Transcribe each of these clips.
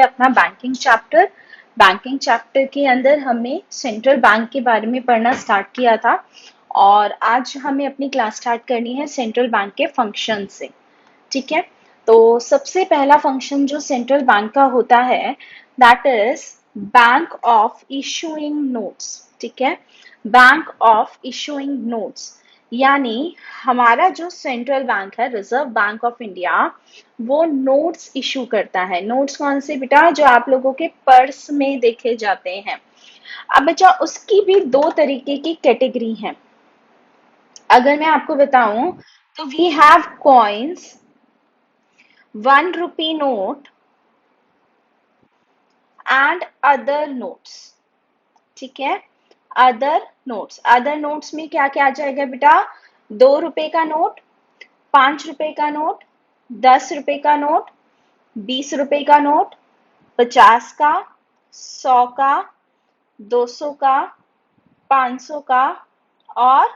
अपना banking chapter. Banking chapter के अंदर हमने सेंट्रल बैंक के बारे में पढ़ना स्टार्ट किया था और आज हमें अपनी क्लास स्टार्ट करनी है सेंट्रल बैंक के फंक्शन से। ठीक है, तो सबसे पहला फंक्शन जो सेंट्रल बैंक का होता है that is bank of issuing notes. ठीक है, बैंक ऑफ इशूइंग नोट्स यानी हमारा जो सेंट्रल बैंक है रिजर्व बैंक ऑफ इंडिया वो नोट्स इशू करता है। नोट्स कौन से बेटा? जो आप लोगों के पर्स में देखे जाते हैं। अब बच्चा उसकी भी दो तरीके की कैटेगरी है। अगर मैं आपको बताऊं तो we have coins, 1 rupee note and other notes. ठीक है, अदर नोट्स में क्या क्या आ जाएगा बेटा? 2 रुपए का नोट, 5 रुपए का नोट, 10 रुपए का नोट, 20 रुपए का नोट, 50 का, 100 का, 200 का, 500 का और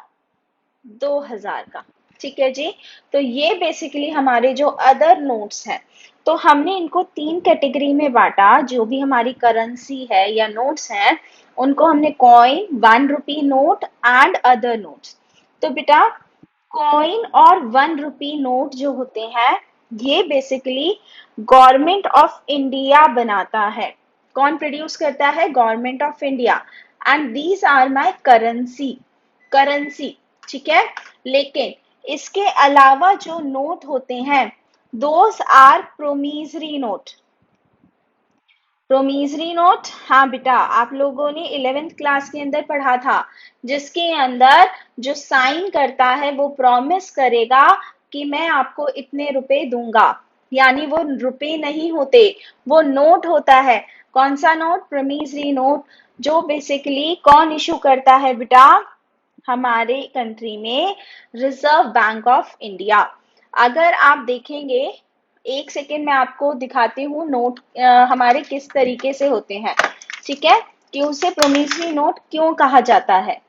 2000 का। ठीक है जी, तो ये बेसिकली हमारे जो अदर नोट्स हैं। तो हमने इनको 3 कैटेगरी में बांटा। जो भी हमारी करेंसी है या नोट्स हैं उनको हमने coin, 1 rupee note and other notes. तो बेटा कॉइन और 1 रुपी नोट जो होते हैं ये बेसिकली गवर्नमेंट ऑफ इंडिया बनाता है। कौन प्रोड्यूस करता है? Government of India. And these are my currency. ठीक है, लेकिन इसके अलावा जो नोट होते हैं those are promissory note. Promissory note, हाँ बेटा आप लोगों ने 11th क्लास के अंदर पढ़ा था, जिसके अंदर जो साइन करता है वो प्रॉमिस करेगा कि मैं आपको इतने रुपए दूंगा। यानी वो रुपए नहीं होते, वो नोट होता है। कौन सा नोट? Promissory note. जो बेसिकली कौन इशू करता है बेटा? हमारे कंट्री में रिजर्व बैंक ऑफ इंडिया। अगर आप देखेंगे, एक सेकेंड मैं आपको दिखाती हूँ नोट हमारे किस तरीके से होते हैं। ठीक है, कि उसे प्रोमिसरी नोट क्यों कहा जाता है।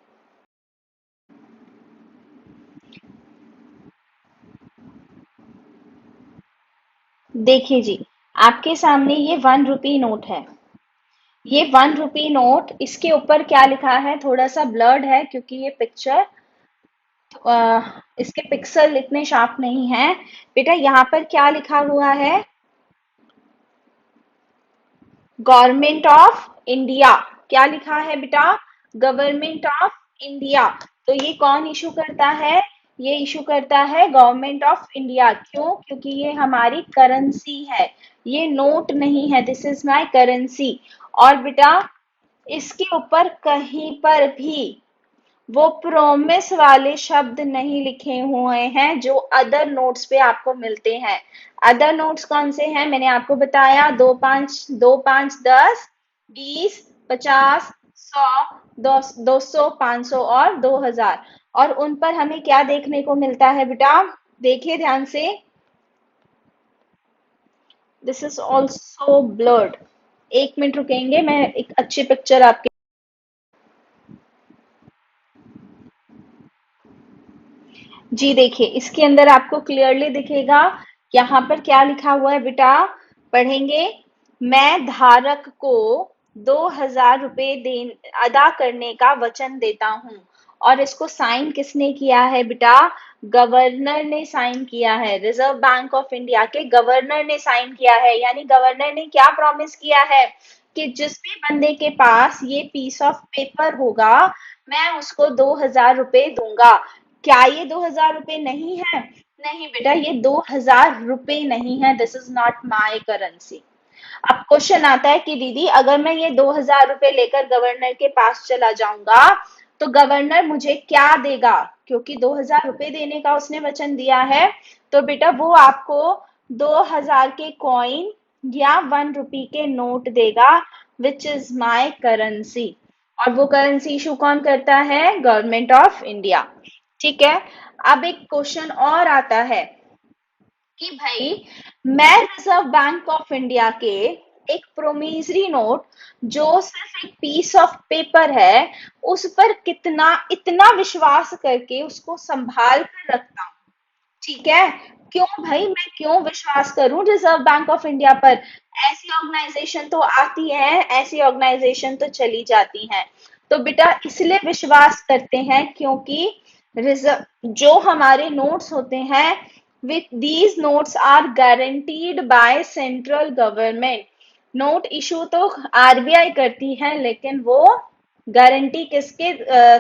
देखिए जी, आपके सामने ये 1 रुपी नोट है। ये 1 रुपी नोट, इसके ऊपर क्या लिखा है? थोड़ा सा ब्लर्ड है क्योंकि ये पिक्चर इसके पिक्सल इतने शार्प नहीं है। बेटा यहाँ पर क्या लिखा हुआ है? Government of India. क्या लिखा है बेटा? Government of India. तो ये कौन इशू करता है? ये इशू करता है गवर्नमेंट ऑफ इंडिया। क्यों? क्योंकि ये हमारी करेंसी है, ये नोट नहीं है। This is my currency. और बेटा इसके ऊपर कहीं पर भी वो प्रोमिस वाले शब्द नहीं लिखे हुए हैं जो अदर नोट्स पे आपको मिलते हैं। अदर नोट्स कौन से हैं? मैंने आपको बताया, 2 5 10 20 50 100 200 500 और 2000। और उन पर हमें क्या देखने को मिलता है बेटा? देखिए ध्यान से, this is also blurred. 1 minute रुकेंगे, मैं एक अच्छी पिक्चर आपके। जी देखिए, इसके अंदर आपको क्लियरली दिखेगा यहाँ पर क्या लिखा हुआ है बेटा? पढ़ेंगे। मैं धारक को 2000 रुपए अदा करने का वचन देता हूँ। और इसको साइन किसने किया है बेटा? गवर्नर ने साइन किया है। रिजर्व बैंक ऑफ इंडिया के गवर्नर ने साइन किया है। यानी गवर्नर ने क्या प्रॉमिस किया है कि जिस भी बंदे के पास ये पीस ऑफ पेपर होगा मैं उसको 2000 रुपए दूंगा। क्या ये 2000 रुपए नहीं है? नहीं बेटा, ये 2000 रुपए नहीं है। This is not my currency. अब क्वेश्चन आता है कि दीदी अगर मैं ये 2000 रुपए लेकर गवर्नर के पास चला जाऊंगा तो गवर्नर मुझे क्या देगा? क्योंकि 2000 रुपए देने का उसने वचन दिया है, तो बेटा वो आपको 2000 के कॉइन या 1 रुपी के नोट देगा, विच इज माई करेंसी। और वो करेंसी इशू कौन करता है? Government of India. ठीक है, अब एक क्वेश्चन और आता है कि भाई मैं रिजर्व बैंक ऑफ इंडिया के एक प्रोमिसरी नोट जो सिर्फ एक पीस ऑफ पेपर है उस पर कितना इतना विश्वास करके उसको संभाल कर रखता हूँ। ठीक है। क्यों भाई, मैं क्यों विश्वास करूं रिजर्व बैंक ऑफ इंडिया पर? ऐसी ऑर्गेनाइजेशन तो आती है, ऐसी ऑर्गेनाइजेशन तो चली जाती हैं। तो बेटा इसलिए विश्वास करते हैं क्योंकि रिजर्व जो हमारे नोट्स होते हैं, with these notes are guaranteed by central government. Note issue तो आरबीआई करती है, लेकिन वो गारंटी किसके,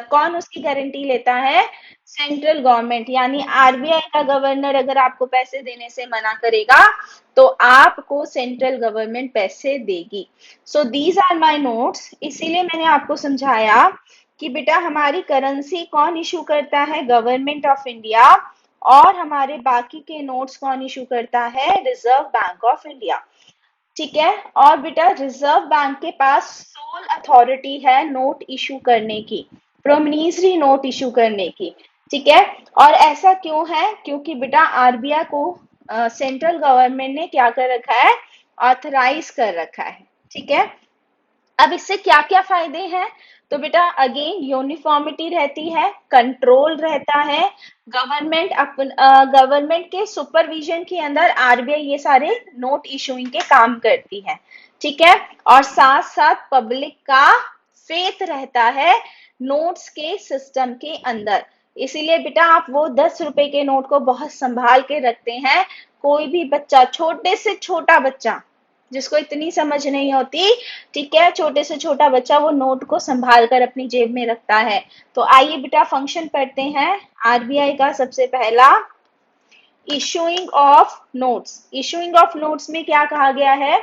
कौन उसकी गारंटी लेता है? Central government. यानी आरबीआई का गवर्नर अगर आपको पैसे देने से मना करेगा तो आपको सेंट्रल गवर्नमेंट पैसे देगी। So these are my notes. इसीलिए मैंने आपको समझाया कि बेटा हमारी करेंसी कौन इशू करता है? Government of India. और हमारे बाकी के नोट्स कौन इशू करता है? Reserve bank of India. ठीक है। और बेटा रिजर्व बैंक के पास सोल अथॉरिटी है नोट इशू करने की, प्रोमिनेंसरी नोट इशू करने की। ठीक है। और ऐसा क्यों है? क्योंकि बेटा आरबीआई को सेंट्रल गवर्नमेंट ने क्या कर रखा है? ऑथराइज कर रखा है। ठीक है। अब इससे क्या क्या फायदे हैं? तो बेटा अगेन यूनिफॉर्मिटी रहती है, कंट्रोल रहता है, गवर्नमेंट के सुपरविजन के अंदर आरबीआई ये सारे नोट इशूइंग के काम करती है। ठीक है। और साथ साथ पब्लिक का फेथ रहता है नोट्स के सिस्टम के अंदर। इसीलिए बेटा आप वो 10 रुपए के नोट को बहुत संभाल के रखते हैं। कोई भी बच्चा, छोटे से छोटा बच्चा जिसको इतनी समझ नहीं होती, ठीक है, छोटे से छोटा बच्चा वो नोट को संभाल कर अपनी जेब में रखता है। तो आइए बेटा फंक्शन पढ़ते हैं आरबीआई का। सबसे पहला, issuing of notes. Issuing of notes में क्या कहा गया है?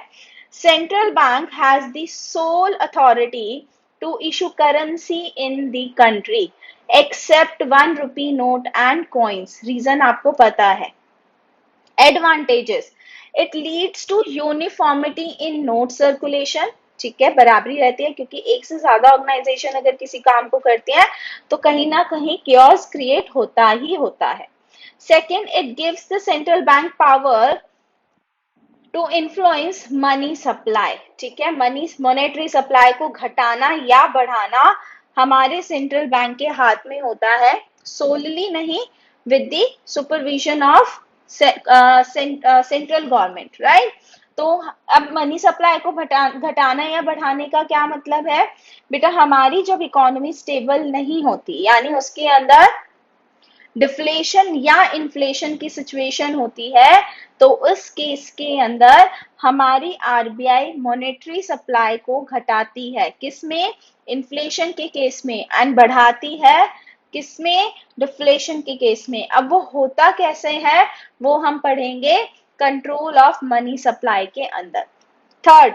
Central bank has the sole authority to issue currency in the country except 1 rupee note and coins. Reason आपको पता है। Advantages, it leads to uniformity in note circulation. ठीक है, बराबरी रहती है, क्योंकि एक से ज्यादा ऑर्गेनाइजेशन अगर किसी काम को करती है तो कहीं ना कहीं क्योस क्रिएट होता ही होता है। Second, it gives the central bank power to influence money supply. ठीक है, मनी मॉनेटरी सप्लाई को घटाना या बढ़ाना हमारे सेंट्रल बैंक के हाथ में होता है, सोलली नहीं, with the supervision of central government, right. तो अब मनी सप्लाई को घटाना या बढ़ाने का क्या मतलब है? बेटा हमारी जब इकोनॉमी स्टेबल नहीं होती, यानी उसके अंदर डिफ्लेशन या इन्फ्लेशन की सिचुएशन होती है, तो उस केस के अंदर हमारी आरबीआई मॉनेटरी सप्लाई को घटाती है, किसमें? इन्फ्लेशन के केस में, एंड बढ़ाती है किसमें? डिफ्लेशन के केस में। अब वो होता कैसे है वो हम पढ़ेंगे कंट्रोल ऑफ मनी सप्लाई के अंदर। Third,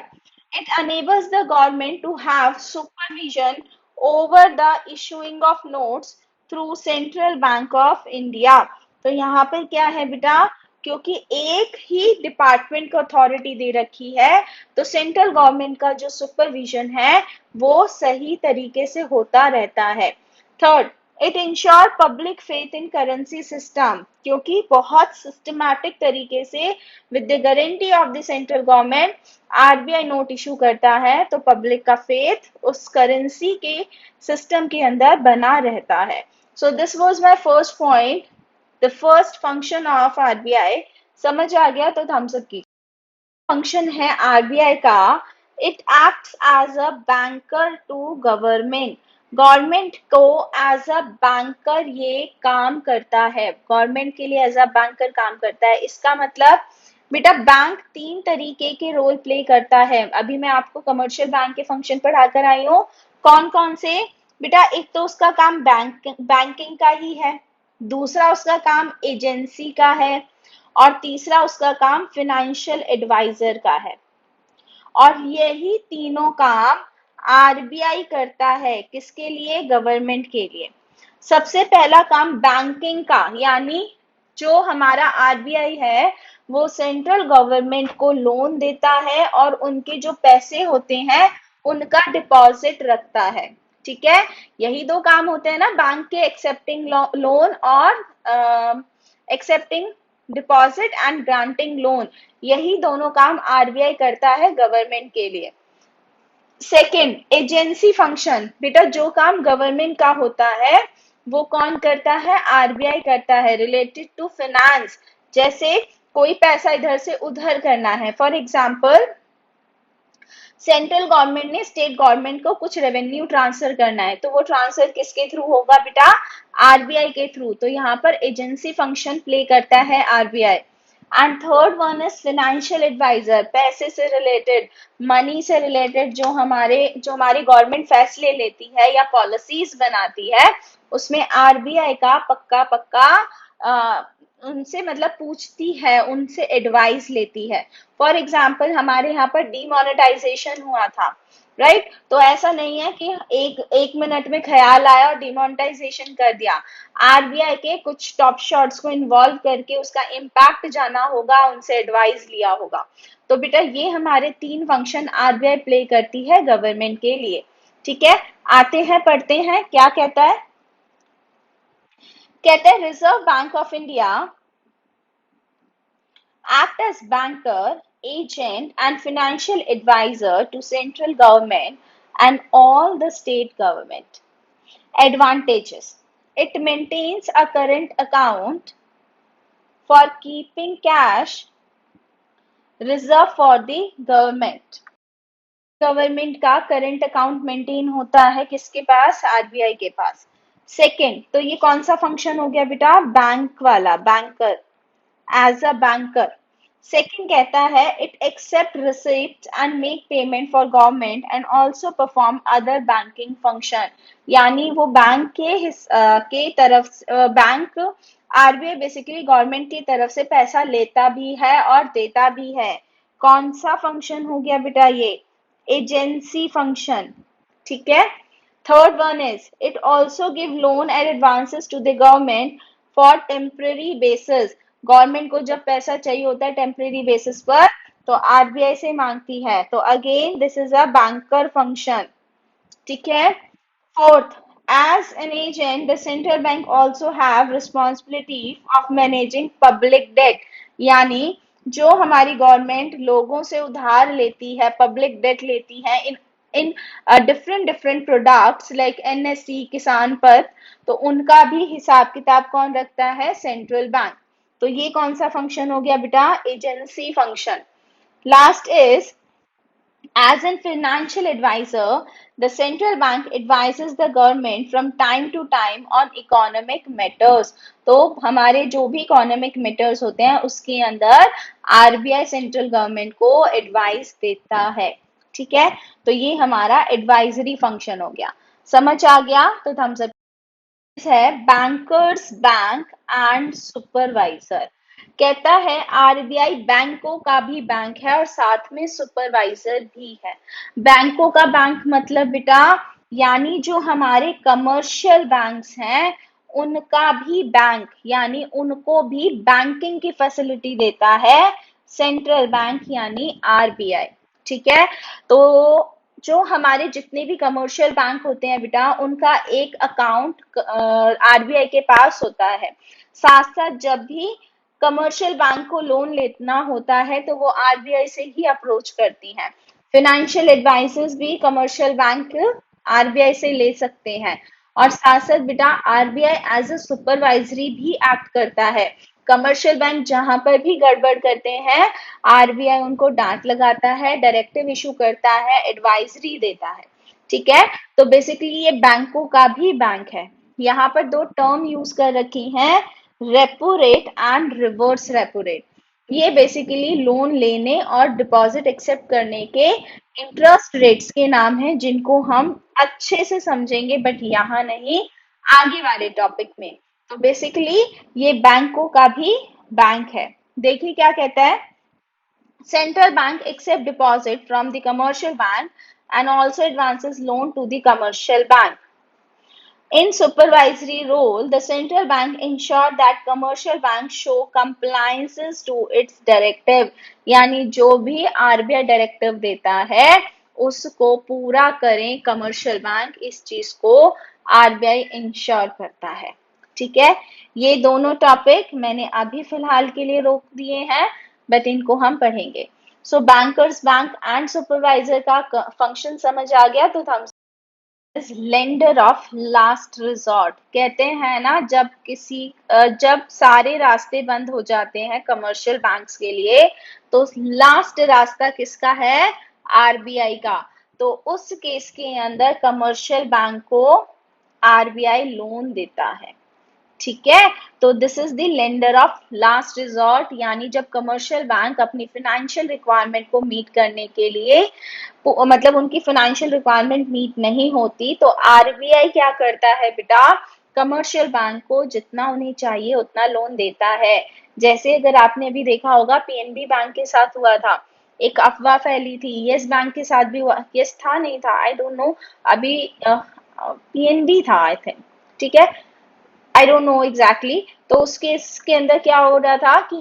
it enables the government to have supervision over the issuing of notes through Central Bank of India। तो यहाँ पर क्या है बेटा? क्योंकि एक ही डिपार्टमेंट को अथॉरिटी दे रखी है, तो सेंट्रल गवर्नमेंट का जो सुपरविजन है वो सही तरीके से होता रहता है। Third, it ensure public faith in currency system, क्योंकि बहुत सिस्टमैटिक तरीके से with the guarantee of the central government RBI note issue करता है, तो पब्लिक का फेथ उस करेंसी के सिस्टम के अंदर बना रहता है। So this was my first point, the first function of RBI. समझ आ गया तो थम्स अप कीजिए। फंक्शन है आरबीआई का, it acts as a banker to government. Government को एज अ बैंकर ये काम करता है, गवर्नमेंट के लिए एज अ बैंकर काम करता है। इसका मतलब बेटा बैंक 3 तरीके के रोल प्ले करता है। अभी मैं आपको कमर्शियल बैंक के फंक्शन पढ़ाकर आई हूँ। कौन कौन से? बेटा एक तो उसका काम बैंकिंग का ही है, दूसरा उसका काम एजेंसी का है, और तीसरा उसका काम फाइनेंशियल एडवाइजर का है। और यही तीनों काम आरबीआई करता है, किसके लिए? गवर्नमेंट के लिए। सबसे पहला काम बैंकिंग का, यानी जो हमारा आरबीआई है वो सेंट्रल गवर्नमेंट को लोन देता है और उनके जो पैसे होते हैं उनका डिपॉजिट रखता है। ठीक है, यही दो काम होते हैं ना बैंक के, एक्सेप्टिंग लोन और accepting deposit and granting loan. यही दोनों काम आरबीआई करता है गवर्नमेंट के लिए। Second, agency function. बेटा जो काम गवर्नमेंट का होता है वो कौन करता है? आरबीआई करता है, रिलेटेड टू फाइनेंस। जैसे कोई पैसा इधर से उधर करना है, फॉर एग्जाम्पल सेंट्रल गवर्नमेंट ने स्टेट गवर्नमेंट को कुछ रेवेन्यू ट्रांसफर करना है, तो वो ट्रांसफर किसके थ्रू होगा बेटा? आरबीआई के थ्रू। तो यहाँ पर एजेंसी फंक्शन प्ले करता है RBI. And third one is financial adviser, पैसे से रिलेटेड, मनी से रिलेटेड जो हमारी गवर्नमेंट फैसले लेती है या पॉलिसीज बनाती है, उसमें आरबीआई का पक्का पक्का उनसे मतलब पूछती है, उनसे एडवाइस लेती है। फॉर एग्जाम्पल हमारे यहाँ पर डीमोनेटाइजेशन हुआ था, राइट? तो ऐसा नहीं है कि एक मिनट में ख्याल आया और डिमोनेटाइजेशन कर दिया। आरबीआई के कुछ टॉप शॉट्स को इन्वॉल्व करके उसका इम्पैक्ट जाना होगा, उनसे एडवाइस लिया होगा। तो बेटा ये हमारे 3 फंक्शन आरबीआई प्ले करती है गवर्नमेंट के लिए। ठीक है, आते हैं पढ़ते हैं क्या कहता है। कहते हैं reserve bank of India act as banker, agent, and financial advisor to central government and all the state government. Advantages: it maintains a current account for keeping cash reserve for the government. Government का current account maintain होता है किसके पास? RBI के पास। Second, तो ये कौन सा function हो गया बेटा? बैंक वाला, banker, as a banker. Second कहता है it accept receipt and make payment for government and also perform other banking function. यानी वो बैंक के तरफ बैंक आरबीआई बेसिकली गवर्नमेंट की तरफ से पैसा लेता भी है और देता भी है। कौन सा फंक्शन हो गया बेटा? ये एजेंसी फंक्शन। ठीक है। Third one is it also give loan and advances to the government for temporary basis. Government को जब पैसा चाहिए होता है टेम्पररी बेसिस पर, तो आरबीआई से मांगती है। तो again this is a banker function. ठीक है। Fourth, as an agent, the central bank also have responsibility of managing public debt. यानी जो हमारी गवर्नमेंट लोगों से उधार लेती है, पब्लिक डेट लेती है in different different products like NSC, किसान पर, तो उनका भी हिसाब किताब कौन रखता है? Central bank. तो ये कौन सा फंक्शन हो गया बेटा? Agency function. Last is as a financial advisor, the central bank advises the government from time to time on economic matters. तो हमारे जो भी इकोनॉमिक मैटर्स होते हैं उसके अंदर आरबीआई सेंट्रल गवर्नमेंट को एडवाइस देता है। ठीक है, तो ये हमारा एडवाइजरी फंक्शन हो गया। समझ आ गया? तो थम्स अप है बैंकर्स बैंक एंड सुपरवाइजर। कहता है आरबीआई बैंकों का भी बैंक है और साथ में सुपरवाइजर भी है। बैंकों का बैंक मतलब बेटा, यानी जो हमारे कमर्शियल बैंक्स हैं उनका भी बैंक, यानी उनको भी बैंकिंग की फैसिलिटी देता है सेंट्रल बैंक यानी आरबीआई। ठीक है, तो जो हमारे जितने भी कमर्शियल बैंक होते हैं बेटा, उनका एक अकाउंट आरबीआई के पास होता है। साथ साथ जब भी कमर्शियल बैंक को लोन लेना होता है तो वो आरबीआई से ही अप्रोच करती हैं। फाइनेंशियल एडवाइसेस भी कमर्शियल बैंक आरबीआई से ले सकते हैं। और साथ साथ बेटा आरबीआई एज अ सुपरवाइजरी भी एक्ट करता है। कमर्शियल बैंक जहां पर भी गड़बड़ करते हैं, आरबीआई उनको डांट लगाता है, डायरेक्टिव इशू करता है, एडवाइजरी देता है। ठीक है, तो बेसिकली ये बैंकों का भी बैंक है। यहाँ पर 2 टर्म यूज कर रखी हैं, repo rate and reverse repo rate. ये बेसिकली लोन लेने और डिपॉजिट एक्सेप्ट करने के इंटरेस्ट रेट्स के नाम हैं, जिनको हम अच्छे से समझेंगे बट यहाँ नहीं, आगे वाले टॉपिक में। तो बेसिकली ये बैंकों का भी बैंक है। देखिए क्या कहता है। Central bank accept deposit from the commercial bank and also advances loan to the commercial bank. In supervisory role, the central bank ensure that commercial banks show compliances to its directive. यानी जो भी RBI directive देता है उसको पूरा करें commercial bank, इस चीज को आरबीआई इंश्योर करता है। ठीक है, ये दोनों टॉपिक मैंने अभी फिलहाल के लिए रोक दिए हैं, बट इनको हम पढ़ेंगे। सो बैंकर्स बैंक एंड सुपरवाइजर का फंक्शन समझ आ गया तो लेंडर ऑफ लास्ट रिजॉर्ट। कहते हैं ना, जब सारे रास्ते बंद हो जाते हैं कमर्शियल बैंक्स के लिए, तो लास्ट रास्ता किसका है? आरबीआई का। तो उस केस के अंदर कमर्शियल बैंक को आरबीआई लोन देता है। ठीक है, तो this is the lender of last resort, यानी जब कमर्शियल बैंक अपनी फाइनेंशियल रिक्वायरमेंट को मीट करने के लिए, मतलब उनकी फाइनेंशियल रिक्वायरमेंट मीट नहीं होती, तो आरबीआई क्या करता है बेटा? कमर्शियल बैंक को जितना उन्हें चाहिए उतना लोन देता है। जैसे अगर आपने अभी देखा होगा पीएनबी बैंक के साथ हुआ था, एक अफवाह फैली थी, यस बैंक के साथ भी हुआ, यस था नहीं था आई डोंट नो, अभी पीएनबी था आई थिंक। ठीक है, आई डोंट नो एग्जैक्टली। तो उस केस के अंदर क्या हो रहा था कि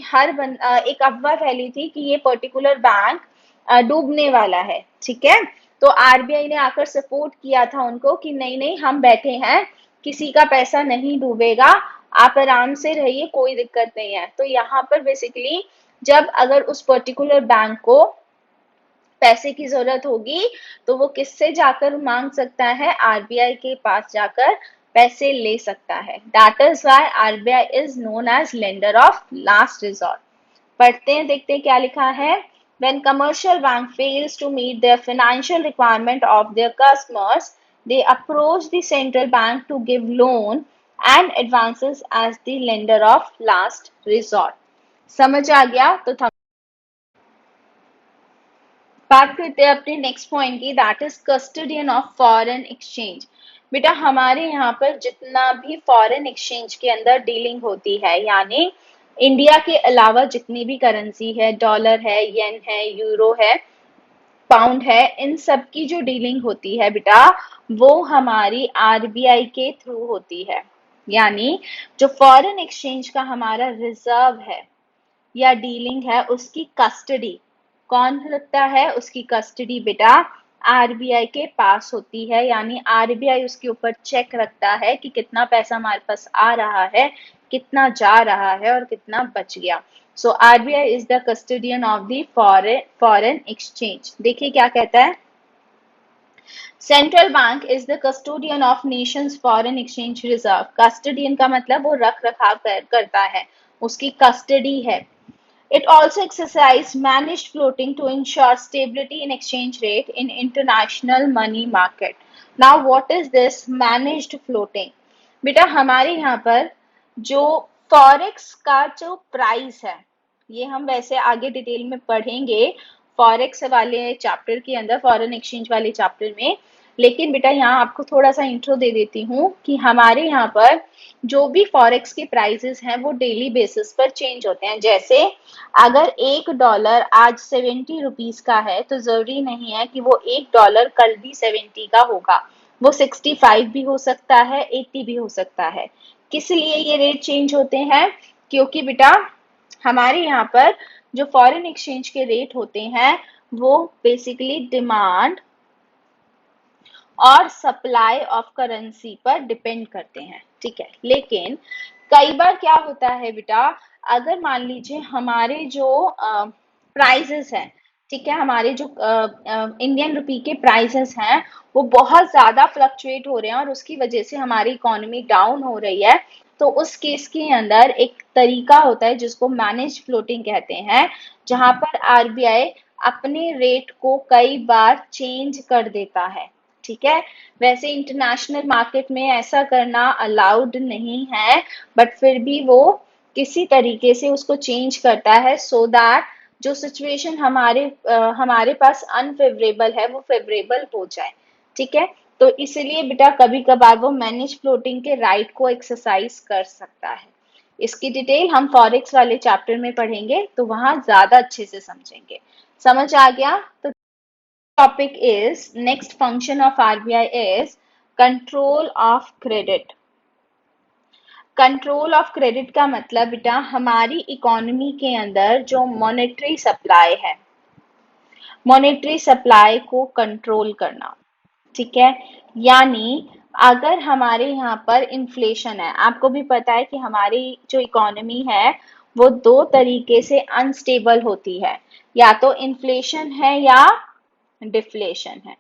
एक अफवाह फैली थी कि ये पर्टिकुलर बैंक डूबने वाला है। ठीक है, तो आरबीआई ने आकर सपोर्ट किया था उनको कि नहीं नहीं, हम बैठे हैं, किसी का पैसा नहीं डूबेगा, आप आराम से रहिए, कोई दिक्कत नहीं है। तो यहाँ पर बेसिकली जब अगर उस पर्टिकुलर बैंक को पैसे की जरूरत होगी, तो वो किससे जाकर मांग सकता है? आरबीआई के पास जाकर पैसे ले सकता है। That is why RBI is known as lender of last resort. पढ़ते हैं, देखते हैं क्या लिखा है। When commercial bank fails to meet their financial requirement of their customers, they approach the central bank to give loan and advances as the lender of last resort. समझ आ गया? तो बात करते हैं अपने नेक्स्ट पॉइंट की, that is custodian of foreign exchange. बेटा हमारे यहाँ पर जितना भी फॉरेन एक्सचेंज के अंदर डीलिंग होती है, यानी इंडिया के अलावा जितनी भी करेंसी है, डॉलर है, येन है, यूरो है, पाउंड है, इन सब की जो डीलिंग होती है बेटा, वो हमारी आरबीआई के थ्रू होती है। यानी जो फॉरेन एक्सचेंज का हमारा रिजर्व है या डीलिंग है, उसकी कस्टडी कौन रखता है? उसकी कस्टडी बेटा आरबीआई के पास होती है। यानी आरबीआई उसके ऊपर चेक रखता है कि कितना पैसा हमारे पास आ रहा है, कितना जा रहा है और कितना बच गया। So RBI is the custodian of the foreign exchange. देखिए क्या कहता है, central bank is the custodian of Nations foreign exchange reserve. Custodian का मतलब वो रख रखाव करता है, उसकी कस्टडी है। It also exercised managed floating to ensure stability in exchange rate in international money market. Now, what is this managed floating? बेटा हमारे यहाँ पर जो फॉरेक्स का जो प्राइस है, ये हम वैसे आगे डिटेल में पढ़ेंगे फॉरेक्स वाले चैप्टर के अंदर, फॉरेन एक्सचेंज वाले चैप्टर में। लेकिन बेटा यहाँ आपको थोड़ा सा इंट्रो दे देती हूँ कि हमारे यहाँ पर जो भी फॉरेक्स के प्राइसेस हैं वो डेली बेसिस पर चेंज होते हैं। जैसे अगर $1 आज 70 रुपीज का है, तो जरूरी नहीं है कि वो $1 कल भी 70 का होगा, वो 65 भी हो सकता है, 80 भी हो सकता है। किस लिए ये रेट चेंज होते हैं? क्योंकि बेटा हमारे यहाँ पर जो फॉरेन एक्सचेंज के रेट होते हैं वो बेसिकली डिमांड और सप्लाई ऑफ करेंसी पर डिपेंड करते हैं। ठीक है, लेकिन कई बार क्या होता है बेटा, अगर मान लीजिए हमारे जो प्राइजेस हैं, ठीक है, हमारे जो इंडियन रुपी के प्राइसेस हैं वो बहुत ज्यादा फ्लक्चुएट हो रहे हैं और उसकी वजह से हमारी इकोनॉमी डाउन हो रही है, तो उस केस के अंदर एक तरीका होता है जिसको मैनेज फ्लोटिंग कहते हैं, जहां पर आरबीआई अपने रेट को कई बार चेंज कर देता है। ठीक है, वैसे इंटरनेशनल मार्केट में ऐसा करना अलाउड नहीं है, बट फिर भी वो किसी तरीके से उसको चेंज करता है सो दैट जो सिचुएशन हमारे पास अनफेवरेबल है वो फेवरेबल हो जाए। ठीक है, तो इसलिए बेटा कभी कभार वो मैनेज फ्लोटिंग के राइट को एक्सरसाइज कर सकता है। इसकी डिटेल हम फॉरेक्स वाले चैप्टर में पढ़ेंगे, तो वहां ज्यादा अच्छे से समझेंगे। समझ आ गया? तो topic is next function of RBI is control of credit. Control of credit का मतलब बेटा हमारी इकोनॉमी के अंदर जो मॉनेटरी सप्लाई है, मॉनेटरी सप्लाई को कंट्रोल करना। ठीक है, यानी अगर हमारे यहाँ पर इन्फ्लेशन है, आपको भी पता है कि हमारी जो इकोनॉमी है वो दो तरीके से अनस्टेबल होती है, या तो इन्फ्लेशन है या डिफ्लेशन है।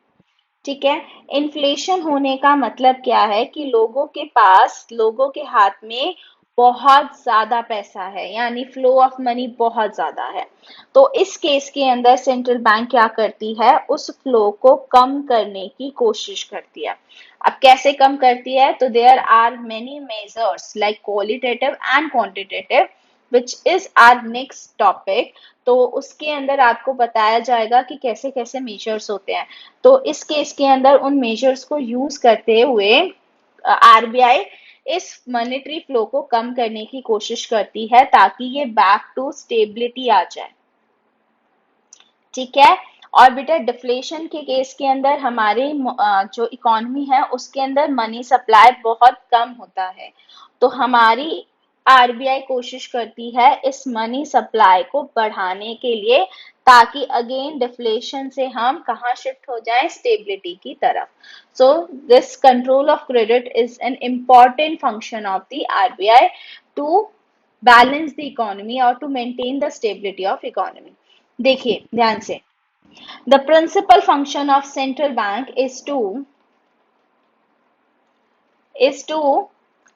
ठीक है। इन्फ्लेशन होने का मतलब क्या है कि लोगों के पास, लोगों के हाथ में बहुत ज्यादा पैसा है, यानी फ्लो ऑफ मनी बहुत ज्यादा है। तो इस केस के अंदर सेंट्रल बैंक क्या करती है, उस फ्लो को कम करने की कोशिश करती है। अब कैसे कम करती है, तो there are many measures like qualitative and quantitative which is our next topic. तो उसके अंदर आपको बताया जाएगा कि कैसे कैसे मेजर्स होते हैं। तो इस केस के अंदर उन मेजर्स को यूज करते हुए आरबीआई इस मॉनेटरी फ्लो को कम करने की कोशिश करती है ताकि ये बैक टू स्टेबिलिटी आ जाए। ठीक है। और बेटा डिफ्लेशन के केस के अंदर हमारे जो इकोनॉमी है उसके अंदर मनी सप्लाई बहुत कम होता है। तो हमारी आरबीआई कोशिश करती है इस मनी सप्लाई को बढ़ाने के लिए, ताकि अगेन डिफ्लेशन से हम कहाँ शिफ्ट हो जाएं, स्टेबिलिटी की तरफ। So this control of credit is an important function of the RBI to balance the economy और to maintain the stability of economy. देखिए ध्यान से, the principal function of central bank is to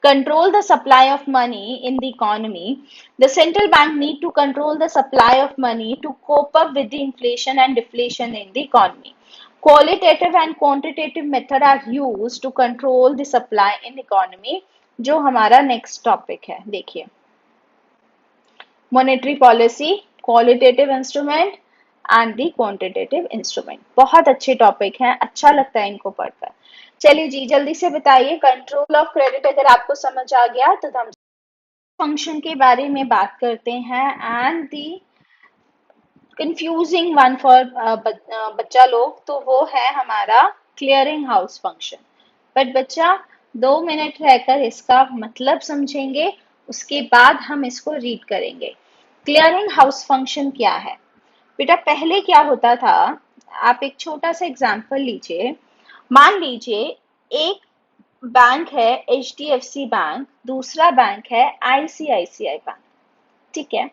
control the supply of money in the economy. The central bank need to control the supply of money to cope up with the inflation and deflation in the economy. Qualitative and quantitative method are used to control the supply in economy, जो हमारा next topic है। देखिए, monetary policy, qualitative instrument and the quantitative instrument, बहुत अच्छे topic हैं, अच्छा लगता है इनको पढ़कर। चलिए जी जल्दी से बताइए, कंट्रोल ऑफ क्रेडिट अगर आपको समझ आ गया तो हम फंक्शन के बारे में बात करते हैं। And the confusing one for बच्चा लोग, तो वो है हमारा क्लियरिंग हाउस फंक्शन। बट बच्चा 2 मिनट रहकर इसका मतलब समझेंगे, उसके बाद हम इसको रीड करेंगे। क्लियरिंग हाउस फंक्शन क्या है बेटा, पहले क्या होता था, आप एक छोटा सा एग्जांपल लीजिए। मान लीजिए एक बैंक है एचडीएफसी बैंक, दूसरा बैंक है आईसीआईसीआई बैंक। ठीक है।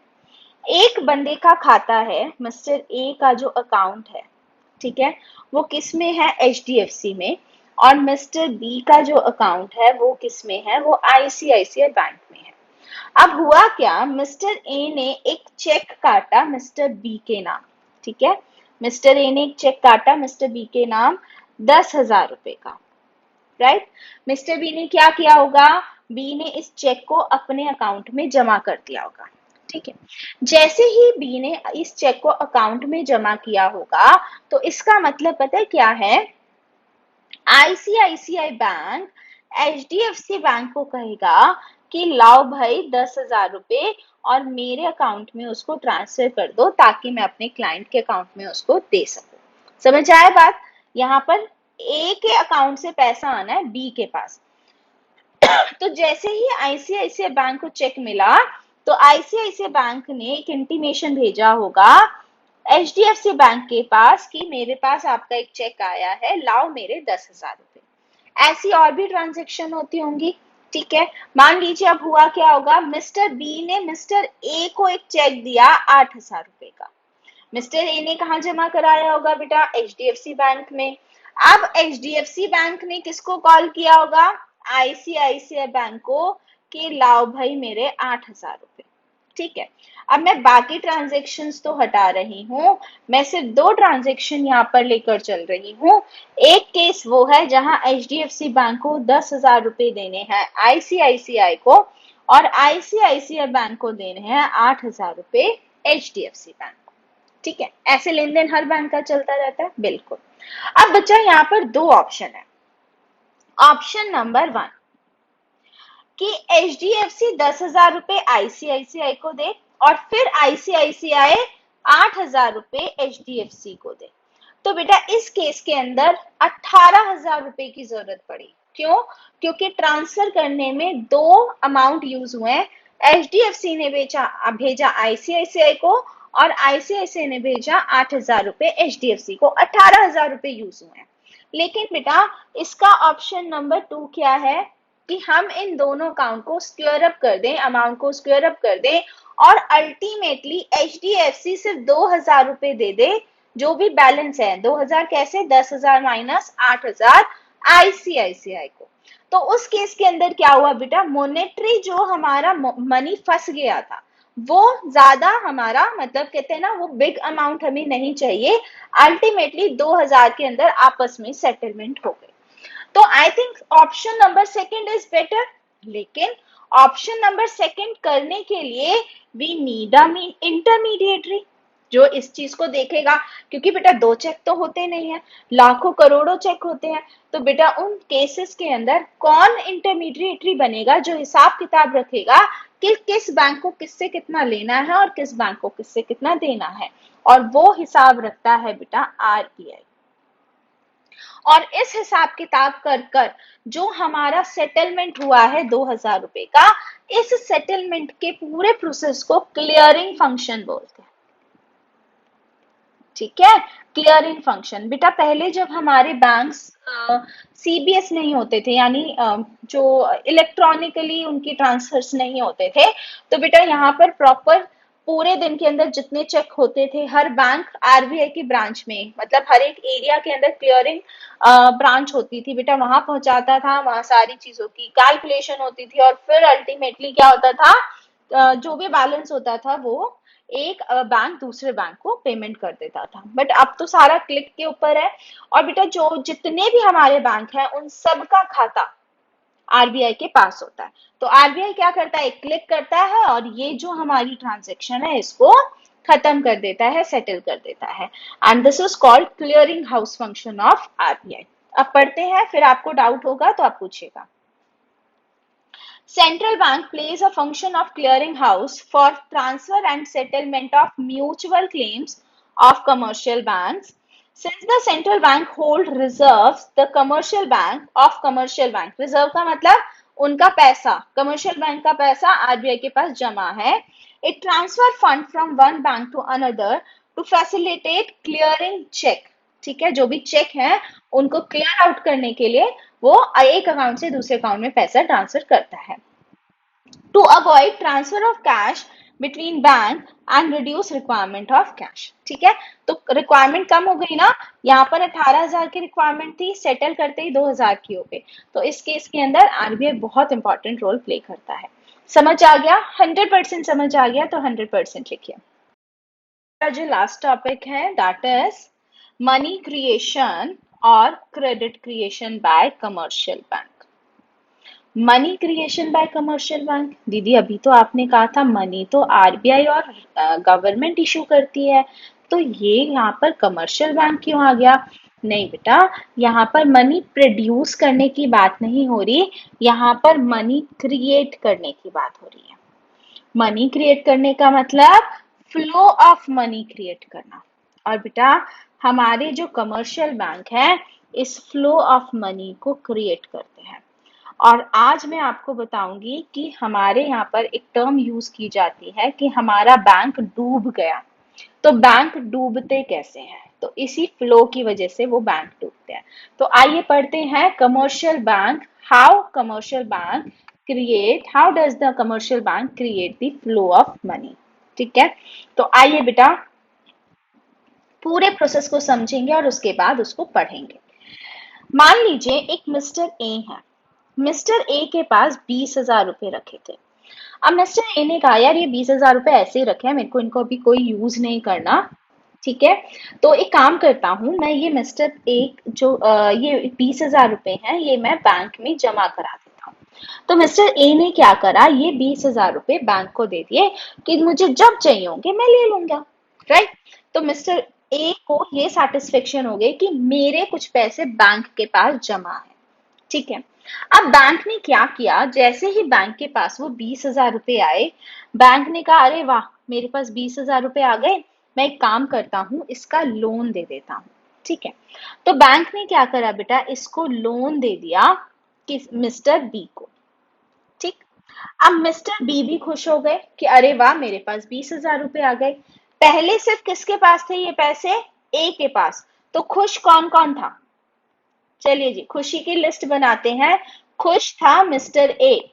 एक बंदे का खाता है, मिस्टर ए का जो अकाउंट है, ठीक है, वो किस में है, एचडीएफसी में। और मिस्टर बी का जो अकाउंट है वो किस में है, वो आईसीआईसीआई बैंक में है। अब हुआ क्या, मिस्टर ए ने एक चेक काटा मिस्टर बी के नाम। ठीक है, मिस्टर ए ने एक चेक काटा मिस्टर बी के नाम 10,000 रुपए का। राइट। मिस्टर बी ने क्या किया होगा, बी ने इस चेक को अपने अकाउंट में जमा कर दिया होगा। ठीक है। जैसे ही बी ने इस चेक को अकाउंट में जमा किया होगा, तो इसका मतलब पता है क्या है, आईसीआईसीआई बैंक एचडीएफसी बैंक को कहेगा कि लाओ भाई 10,000 रुपए और मेरे अकाउंट में उसको ट्रांसफर कर दो, ताकि मैं अपने क्लाइंट के अकाउंट में उसको दे सकूं। समझ आया बात, यहाँ पर ए के अकाउंट से पैसा आना है बी के पास। तो जैसे ही आईसीआईसीआई बैंक को चेक मिला, तो आईसीआईसीआई बैंक ने एक इंटीमेशन भेजा होगा एचडीएफसी बैंक के पास कि मेरे पास आपका एक चेक आया है, लाओ मेरे 10,000 रुपए। ऐसी और भी ट्रांजेक्शन होती होंगी। ठीक है। मान लीजिए अब हुआ क्या होगा, मिस्टर बी ने मिस्टर ए को एक चेक दिया 8,000 रुपए का। मिस्टर ए ने कहा जमा कराया होगा बेटा, एचडीएफसी बैंक में। अब एचडीएफसी बैंक ने किसको कॉल किया होगा, आईसीआईसीआई बैंक को, कि लाओ भाई मेरे 8,000 रुपए। ठीक है। अब मैं बाकी ट्रांजेक्शन्स तो हटा रही हूँ, मैं सिर्फ 2 ट्रांजेक्शन यहाँ पर लेकर चल रही हूँ। एक केस वो है जहां एचडीएफसी बैंक को 10,000 रुपए देने हैं आईसीआईसीआई को, और आईसीआईसीआई बैंक को देने हैं 8,000 रुपए एचडीएफसी बैंक को। ठीक है, ऐसे लेन देन हर बैंक का चलता रहता है, बिल्कुल। अब बच्चा यहाँ पर 2 ऑप्शन है। ऑप्शन नंबर 1 कि एचडीएफसी 10,000 रुपए आईसीआईसीआई को दे और फिर आईसीआईसीआई 8,000 रुपए एचडीएफसी को दे। तो बेटा इस केस के अंदर 18,000 रुपए की जरूरत पड़ी। क्यों, क्योंकि ट्रांसफर करने में 2 अमाउंट यूज हुए हैं। एचडीएफसी ने भेजा आईसीआईसीआई को, और आईसीआईसीआई ने भेजा 8,000 रुपए एचडीएफसी को, 18,000 रुपए यूज हुए हैं। लेकिन बेटा इसका ऑप्शन नंबर 2 क्या है कि हम इन दोनों अकाउंट को स्क्वायर अप कर दें, अमाउंट को स्क्वायर अप कर दें, और अल्टीमेटली एचडीएफसी सिर्फ 2,000 रुपए दे दे, जो भी बैलेंस है 2000 कैसे 10,000 माइनस 8,000 आईसीआईसीआई को। तो उस केस के अंदर क्या हुआ बेटा, मोनेटरी जो हमारा मनी फंस गया था वो ज्यादा हमारा मतलब कहते हैं ना वो बिग अमाउंट हमें नहीं चाहिए, अल्टीमेटली 2000 के अंदर आपस में सेटलमेंट हो गई। तो I think option number second is better, लेकिन ऑप्शन नंबर सेकंड करने के लिए वी नीड अ इंटरमीडिएटरी जो इस चीज को देखेगा, क्योंकि बेटा दो चेक तो होते नहीं है, लाखों करोड़ों चेक होते हैं। तो बेटा उन केसेस के अंदर कौन इंटरमीडिएटरी बनेगा जो हिसाब किताब रखेगा कि किस बैंक को किससे कितना लेना है और किस बैंक को किससे कितना देना है, और वो हिसाब रखता है बेटा आरबीआई। और इस हिसाब किताब कर कर जो हमारा सेटलमेंट हुआ है 2000 रुपए का, इस सेटलमेंट के पूरे प्रोसेस को क्लियरिंग फंक्शन बोलते हैं। ठीक है, क्लियरिंग फंक्शन। बेटा पहले जब हमारे बैंक्स सीबीएस नहीं होते थे, यानी जो इलेक्ट्रॉनिकली उनकी ट्रांसफर्स नहीं होते थे, तो बेटा यहाँ पर प्रॉपर पूरे दिन के अंदर जितने चेक होते थे हर बैंक आरबीआई की ब्रांच में, मतलब हर एक एरिया के अंदर क्लियरिंग ब्रांच होती थी बेटा, वहां पहुंचाता था, वहां सारी चीजों की कैलकुलेशन होती थी और फिर अल्टीमेटली क्या होता था, जो भी बैलेंस होता था वो एक बैंक दूसरे बैंक को पेमेंट कर देता था। बट अब तो सारा क्लिक के ऊपर है, और बेटा जो जितने भी हमारे बैंक हैं उन सब का खाता आरबीआई के पास होता है। तो आरबीआई क्या करता है, एक क्लिक करता है और ये जो हमारी ट्रांजेक्शन है इसको खत्म कर देता है, सेटल कर देता है, and this is called clearing house function of RBI. अब पढ़ते हैं, फिर आपको डाउट होगा तो आप पूछिएगा। Central bank plays a function of clearinghouse for transfer and settlement of mutual claims of commercial banks. Since the central bank hold reserves, the commercial bank of commercial bank, reserve का मतलब उनका पैसा, commercial bank का पैसा RBI के पास जमा है, it transfer fund from one bank to another to facilitate clearing check. ठीक है, जो भी चेक है उनको क्लियर आउट करने के लिए वो एक अकाउंट से दूसरे अकाउंट में पैसा ट्रांसफर करता है, to avoid transfer of cash between bank and reduce requirement of cash. ठीक है, तो रिक्वायरमेंट कम हो गई ना, यहाँ पर 18,000 की रिक्वायरमेंट थी, सेटल करते ही 2000 की हो गई। तो इस केस के अंदर आरबीआई बहुत इंपॉर्टेंट रोल प्ले करता है। समझ आ गया? 100% समझ आ गया तो 100% लिखिए। जो लास्ट टॉपिक है दैट इज मनी क्रिएशन और credit creation bye commercial bank. Money creation bye commercial bank, दीदी अभी तो आपने कहा था मनी तो आरबीआई और गवर्नमेंट इशू करती है, तो ये यहाँ पर कमर्शियल बैंक क्यों आ गया? नहीं बेटा, यहाँ पर मनी प्रोड्यूस करने की बात नहीं हो रही, यहाँ पर मनी क्रिएट करने की बात हो रही है। मनी क्रिएट करने का मतलब फ्लो ऑफ मनी क्रिएट करना, और बेटा हमारे जो कमर्शियल बैंक है इस फ्लो ऑफ मनी को क्रिएट करते हैं। और आज मैं आपको बताऊंगी कि हमारे यहाँ पर एक टर्म यूज की जाती है कि हमारा बैंक डूब गया, तो बैंक डूबते कैसे हैं, तो इसी फ्लो की वजह से वो बैंक डूबते हैं। तो आइए पढ़ते हैं commercial bank, how does the commercial bank create the flow of money. ठीक है, तो आइए बेटा पूरे प्रोसेस को समझेंगे और उसके बाद उसको पढ़ेंगे। मान लीजिए एक मिस्टर ए है, मिस्टर ए के पास 20,000 रुपए रखे थे। अब मिस्टर ए ने कहा यार ये 20,000 रुपए ऐसे ही रखे हैं, मेरे को इनको अभी कोई यूज नहीं करना। ठीक है, तो एक काम करता हूं मैं, ये मिस्टर ए जो ये 20,000 रुपए हैं ये मैं बैंक में जमा करा देता हूँ। तो मिस्टर ए ने क्या करा, ये 20,000 रुपए बैंक को दे दिए कि मुझे जब चाहिए होंगे मैं ले लूंगा। राइट, तो मिस्टर ए को ये सेटिस्फेक्शन हो गई कि मेरे कुछ पैसे बैंक के पास जमा है। ठीक है, अब बैंक ने क्या किया, जैसे ही बैंक के पास वो 20,000 रुपए आए, बैंक ने कहा अरे वाह मेरे पास 20,000 रुपए आ गए, मैं एक काम करता हूं इसका लोन दे देता हूं। ठीक है, तो बैंक ने क्या करा बेटा, इसको लोन दे दिया कि मिस्टर बी को। ठीक, अब मिस्टर बी भी खुश हो गए कि अरे वाह मेरे पास 20,000 रुपए आ गए। पहले सिर्फ किसके पास थे ये पैसे, ए के पास, तो खुश कौन कौन था, चलिए जी खुशी की लिस्ट बनाते हैं। खुश था मिस्टर ए,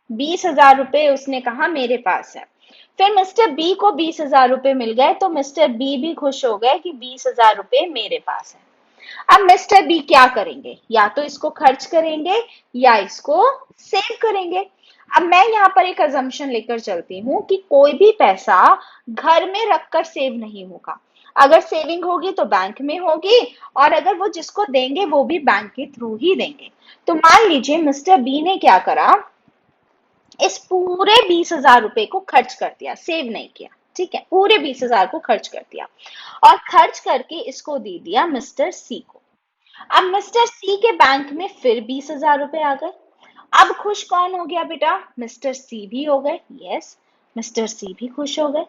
20,000 रुपए उसने कहा मेरे पास है। फिर मिस्टर बी को 20,000 रुपए मिल गए, तो मिस्टर बी भी खुश हो गए कि 20,000 रुपए मेरे पास है। अब मिस्टर बी क्या करेंगे, या तो इसको खर्च करेंगे या इसको सेव करेंगे। अब मैं यहाँ पर एक अजम्पशन लेकर चलती हूँ कि कोई भी पैसा घर में रखकर सेव नहीं होगा। अगर सेविंग होगी तो बैंक में होगी, और अगर वो जिसको देंगे वो भी बैंक के थ्रू ही देंगे। तो मान लीजिए मिस्टर बी ने क्या करा, इस पूरे 20,000 रुपए को खर्च कर दिया, सेव नहीं किया। ठीक है, पूरे 20,000 को खर्च कर दिया, और खर्च करके इसको दे दिया मिस्टर सी को। अब मिस्टर सी के बैंक में फिर 20,000 रुपए आ गए। अब खुश कौन हो गया बेटा, मिस्टर सी भी हो गए। यस, मिस्टर सी भी खुश हो गए।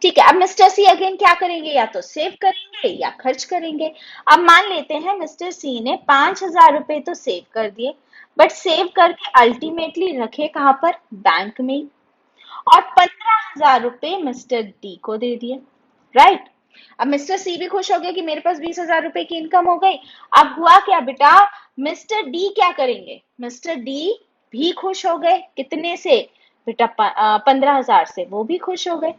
ठीक है, अब मिस्टर सी अगेन क्या करेंगे, या तो सेव करेंगे या खर्च करेंगे। अब मान लेते हैं मिस्टर सी ने 5,000 रुपए तो सेव कर दिए, बट सेव करके अल्टीमेटली रखे कहां पर, बैंक में ही। और 15,000 रुपए मिस्टर डी को दे दिए। राइट, अब मिस्टर सी भी खुश हो गए कि मेरे पास 20,000 रुपए की इनकम हो गई। अब हुआ क्या बेटा, मिस्टर डी क्या करेंगे, मिस्टर डी भी खुश हो गए, कितने से बेटा, 15,000 से, वो भी खुश हो गए।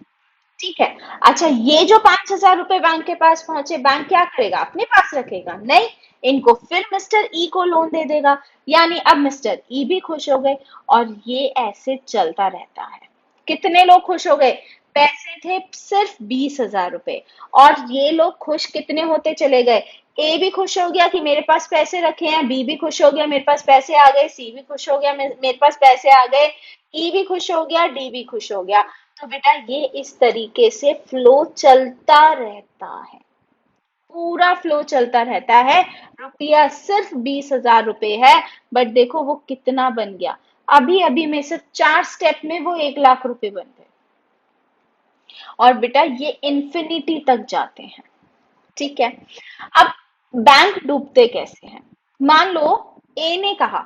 ठीक है। अच्छा, ये जो 5,000 रुपए बैंक के पास पहुंचे, बैंक क्या करेगा, अपने पास रखेगा नहीं, इनको फिर मिस्टर ई को लोन दे देगा। यानी अब मिस्टर ई भी खुश हो गए, और ये ऐसे चलता रहता है। कितने लोग खुश हो गए, पैसे थे सिर्फ 20,000 रुपए, और ये लोग खुश कितने होते चले गए। ए भी खुश हो गया कि मेरे पास पैसे रखे हैं, बी भी खुश हो गया मेरे पास पैसे आ गए, सी भी खुश हो गया मेरे पास पैसे आ गए, ई भी खुश हो गया, डी भी खुश हो गया। तो बेटा ये इस तरीके से फ्लो चलता रहता है, पूरा फ्लो चलता रहता है। रुपया सिर्फ 20,000 रुपए है, बट देखो वो कितना बन गया, अभी अभी में सिर्फ 4 स्टेप में वो 1 लाख रुपए बन गए। और बेटा ये इन्फिनिटी तक जाते हैं। ठीक है। अब बैंक डूबते कैसे हैं, मान लो ए ने कहा,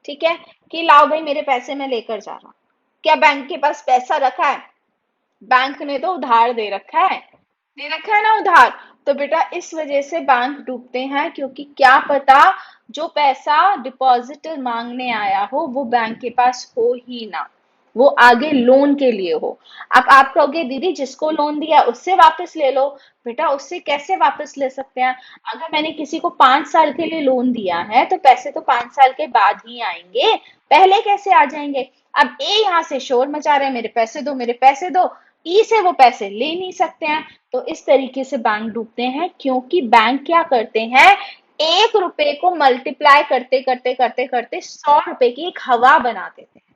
ठीक है, कि लाओ भाई मेरे पैसे मैं लेकर जा रहा हूं। क्या बैंक के पास पैसा रखा है, बैंक ने तो उधार दे रखा है ना उधार। तो बेटा इस वजह से बैंक डूबते हैं, क्योंकि क्या पता जो पैसा डिपॉजिटर मांगने आया हो वो बैंक के पास हो ही ना, वो आगे लोन के लिए हो। अब आप कहोगे दीदी जिसको लोन दिया उससे वापस ले लो। बेटा उससे कैसे वापस ले सकते हैं, अगर मैंने किसी को 5 साल के लिए लोन दिया है तो पैसे तो 5 साल के बाद ही आएंगे, पहले कैसे आ जाएंगे। अब ए यहाँ से शोर मचा रहे हैं मेरे पैसे दो मेरे पैसे दो, ई से वो पैसे ले नहीं सकते हैं। तो इस तरीके से बैंक डूबते हैं, क्योंकि बैंक क्या करते हैं, 1 रुपए को मल्टीप्लाई करते करते करते करते 100 रुपए की एक हवा बना देते हैं।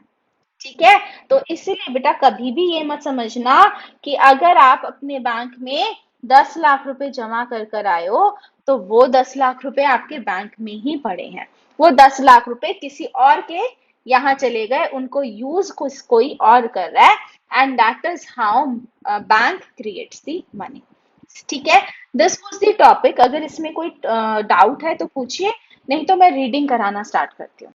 ठीक है। तो इसीलिए बेटा कभी भी ये मत समझना कि अगर आप अपने बैंक में 10 लाख रुपए जमा कर कर आए हो तो वो 10 लाख रुपए आपके बैंक में ही पड़े हैं। वो 10 लाख रुपए किसी और के यहाँ चले गए, उनको यूज कोई और कर रहा है, and that is how bank creates the money. ठीक है, दिस वाज द टॉपिक। अगर इसमें कोई डाउट है तो पूछिए, नहीं तो मैं रीडिंग कराना स्टार्ट करती हूँ।